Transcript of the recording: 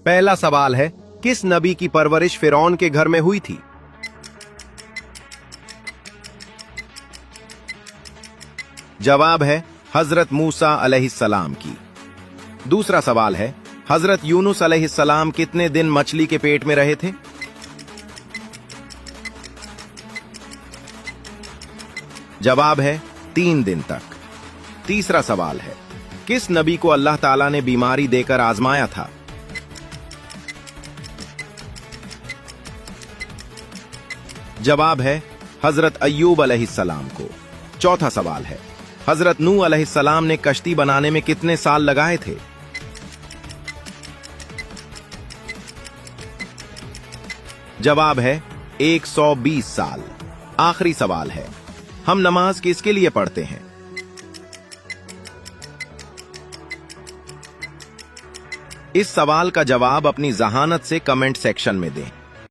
पहला सवाल है, किस नबी की परवरिश फिरौन के घर में हुई थी? जवाब है हजरत मूसा अलैहिस्सलाम की। दूसरा सवाल है, हजरत यूनुस अलैहिस्सलाम कितने दिन मछली के पेट में रहे थे? जवाब है 3 दिन तक। तीसरा सवाल है, किस नबी को अल्लाह ताला ने बीमारी देकर आजमाया था? जवाब है हजरत अय्यूब अलैहिस्सलाम को। चौथा सवाल है, हजरत नूह अलैहिस्सलाम ने कश्ती बनाने में कितने साल लगाए थे? जवाब है 120 साल। आखिरी सवाल है, हम नमाज किसके लिए पढ़ते हैं? इस सवाल का जवाब अपनी जहानत से कमेंट सेक्शन में दें।